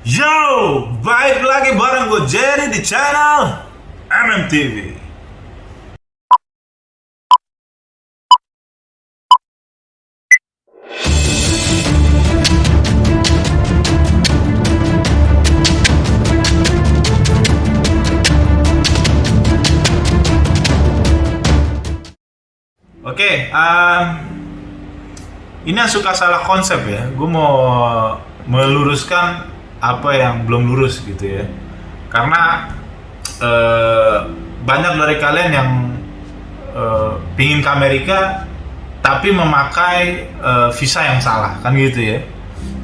Yo, baik lagi bareng gue Jerry di channel MMTV. Oke, ini yang suka salah konsep ya. Gue mau meluruskan apa yang belum lurus gitu ya. Karena banyak dari kalian yang pingin ke Amerika tapi memakai visa yang salah kan gitu ya.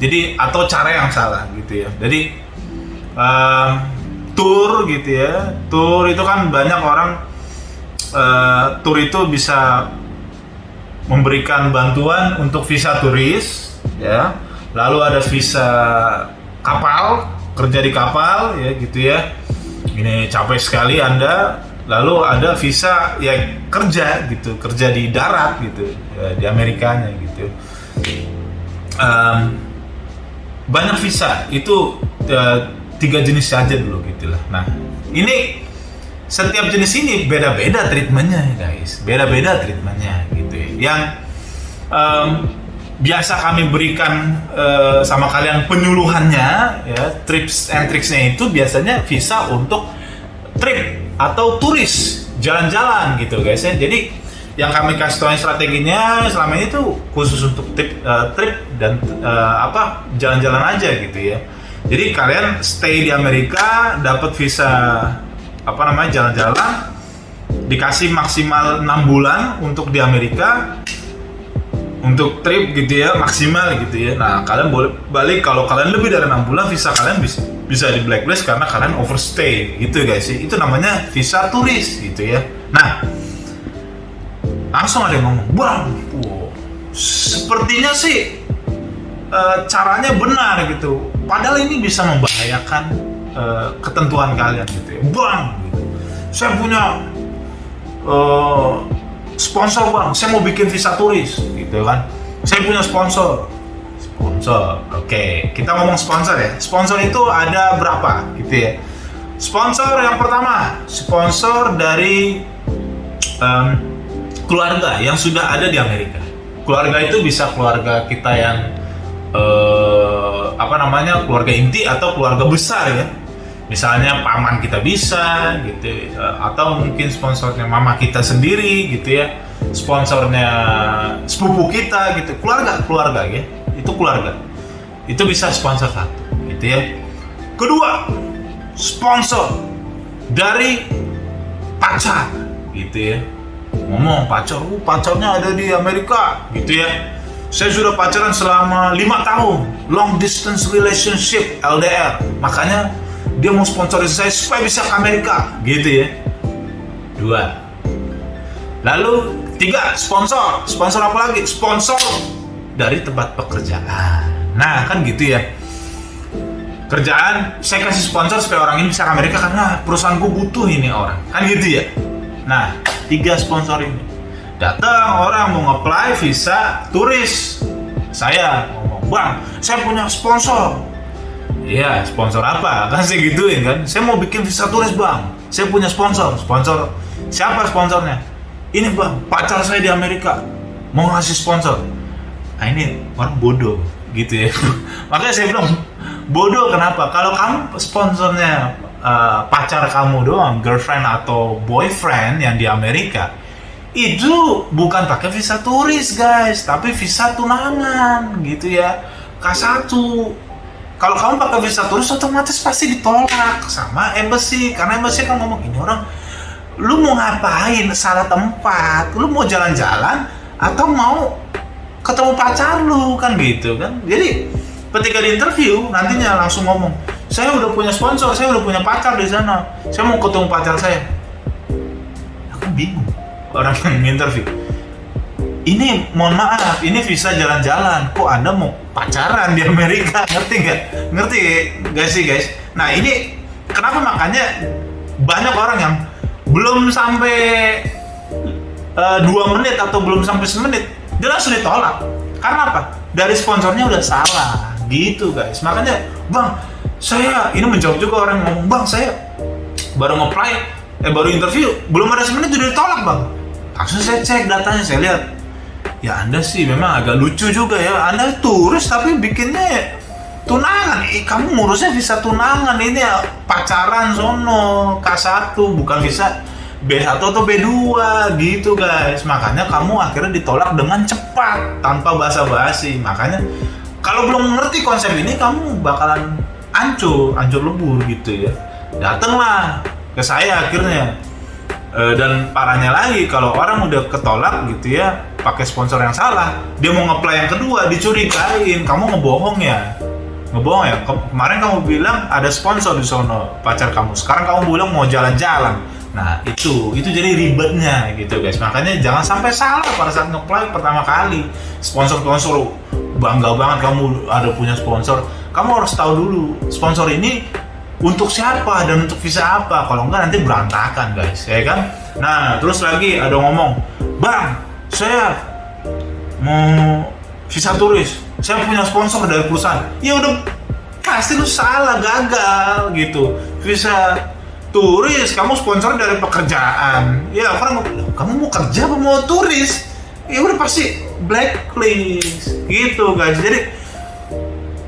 Jadi atau cara yang salah gitu ya. Jadi tour gitu ya. Tour itu kan banyak orang tour itu bisa memberikan bantuan untuk visa turis ya. Lalu ada visa kapal, kerja di kapal ya gitu ya. Ini capek sekali Anda. Lalu ada visa ya kerja gitu, kerja di darat gitu ya, di Amerikanya gitu. Banyak visa itu 3 jenis saja dulu gitulah. Nah ini setiap jenis ini beda-beda treatmentnya guys, beda-beda treatmentnya gitu ya. Yang biasa kami berikan sama kalian penyuluhannya ya, tips and tricksnya itu biasanya visa untuk trip atau turis jalan-jalan gitu guys ya. Jadi yang kami kasih tahu strateginya selama ini tuh khusus untuk trip dan jalan-jalan aja gitu ya. Jadi kalian stay di Amerika, dapat visa jalan-jalan, dikasih maksimal 6 bulan untuk di Amerika untuk trip gitu ya, maksimal gitu ya. Nah kalian boleh balik kalau kalian lebih dari 6 bulan, visa kalian bisa di blacklist karena kalian overstay gitu guys. Itu namanya visa turis gitu ya. Nah langsung ada yang ngomong, bang, sepertinya sih caranya benar gitu, padahal ini bisa membahayakan ketentuan kalian gitu ya. Bang, gitu, saya punya sponsor bang, saya mau bikin visa turis gitu kan. Saya punya sponsor. Oke, kita ngomong sponsor ya. Sponsor itu ada berapa gitu ya. Sponsor yang pertama, sponsor dari keluarga yang sudah ada di Amerika. Keluarga itu bisa keluarga kita yang keluarga inti atau keluarga besar ya. Misalnya paman kita bisa gitu, atau mungkin sponsornya mama kita sendiri gitu ya, sponsornya sepupu kita gitu, keluarga ya, itu keluarga, itu bisa sponsor satu gitu ya. Kedua, sponsor dari pacar gitu ya. Ngomong pacarnya ada di Amerika gitu ya. Saya sudah pacaran selama 5 tahun, long distance relationship LDR, makanya dia mau sponsorin saya supaya bisa ke Amerika gitu ya. 2. Lalu 3, sponsor apa lagi? Sponsor dari tempat pekerjaan. Nah kan gitu ya, kerjaan saya kasih sponsor supaya orang ini bisa ke Amerika karena perusahaanku butuh ini orang, kan gitu ya. Nah 3 sponsor ini datang, orang mau nge-apply visa turis, saya ngomong, bang, saya punya sponsor. Iya, sponsor apa? Kan saya gituin kan. Saya mau bikin visa turis bang. Saya punya sponsor. Sponsor siapa sponsornya? Ini bang, pacar saya di Amerika mau ngasih sponsor. Nah ini orang bodoh gitu ya. Makanya saya bilang bodoh kenapa? Kalau kamu sponsornya pacar kamu doang, girlfriend atau boyfriend yang di Amerika, itu bukan pakai visa turis guys, tapi visa tunangan gitu ya, K1. Kalau kamu pakai visa turis otomatis pasti ditolak sama embassy, karena embassy kan ngomong, ini orang lu mau ngapain, salah tempat, lu mau jalan-jalan atau mau ketemu pacar lu kan gitu kan. Jadi ketika di interview nantinya langsung ngomong, saya udah punya sponsor, saya udah punya pacar di sana, saya mau ketemu pacar saya. Aku bingung orang yang interview. Ini mohon maaf, ini visa jalan-jalan, kok Anda mau pacaran di Amerika, ngerti nggak? Ngerti gak sih guys? Nah ini kenapa makanya banyak orang yang belum sampai 2 menit atau belum sampai semenit dia langsung ditolak. Karena apa? Dari sponsornya udah salah gitu guys. Makanya bang, saya ini menjawab juga orang ngomong, bang saya baru nge-apply, baru interview, belum ada semenit udah ditolak bang. Langsung saya cek datanya, saya lihat, ya anda sih memang agak lucu juga ya, anda turis tapi bikinnya tunangan. Kamu ngurusnya visa tunangan, ini ya pacaran sono K1 bukan visa B1 atau B2 gitu guys. Makanya kamu akhirnya ditolak dengan cepat tanpa basa-basi. Makanya kalau belum ngerti konsep ini kamu bakalan hancur lebur gitu ya. Datanglah ke saya akhirnya. Dan parahnya lagi kalau orang udah ketolak gitu ya pakai sponsor yang salah, dia mau nge-apply yang kedua dicurigain kamu ngebohong ya. Kemarin kamu bilang ada sponsor di sono pacar kamu, sekarang kamu bilang mau jalan-jalan. Nah itu jadi ribetnya gitu guys. Makanya jangan sampai salah pada saat nge-apply pertama kali. Sponsor bangga banget kamu ada punya sponsor, kamu harus tahu dulu sponsor ini untuk siapa dan untuk visa apa. Kalau enggak nanti berantakan guys, ya kan. Nah terus lagi ada ngomong, bang saya mau visa turis, saya punya sponsor dari perusahaan. Ya udah pasti lu salah, gagal gitu. Visa turis kamu sponsor dari pekerjaan, ya orang kamu mau kerja apa mau turis, ya udah pasti blacklist gitu guys. Jadi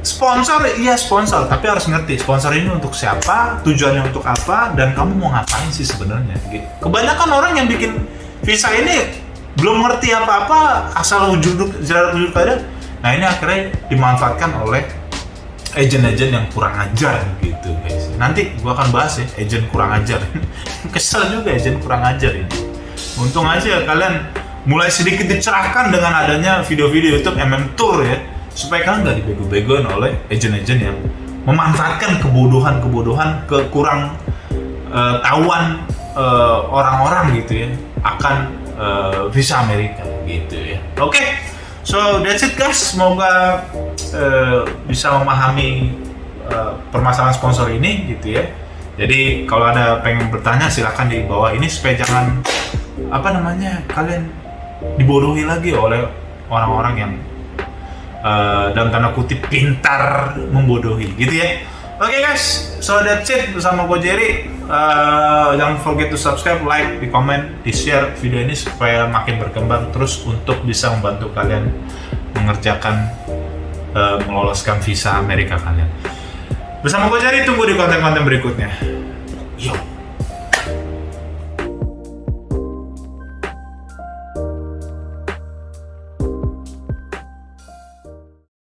sponsor, iya sponsor, tapi harus ngerti sponsor ini untuk siapa, tujuannya untuk apa, dan kamu mau ngapain sih sebenarnya gitu. Kebanyakan orang yang bikin visa ini belum ngerti apa-apa, asal ujug aja. Nah ini akhirnya dimanfaatkan oleh agen-agen yang kurang ajar gitu guys. Nanti gua akan bahas ya agen kurang ajar. Kesel juga agen kurang ajar ini. Untung aja kalian mulai sedikit dicerahkan dengan adanya video-video YouTube Tour ya, supaya kalian nggak dibego-begoin oleh agen-agen yang memanfaatkan kebodohan, kekurang tahuan orang-orang gitu ya akan visa Amerika gitu ya. Oke. So that's it guys, semoga bisa memahami permasalahan sponsor ini gitu ya. Jadi kalau ada pengen bertanya silahkan di bawah ini supaya jangan kalian dibodohi lagi oleh orang-orang yang dalam tanda kutip pintar membodohi gitu ya. Oke guys, so that's it bersama gue Jerry. Jangan forget to subscribe, like, di komen, di share video ini supaya makin berkembang terus untuk bisa membantu kalian mengerjakan meloloskan visa Amerika kalian. Bersama gue Jerry, tunggu di konten-konten berikutnya. Yo.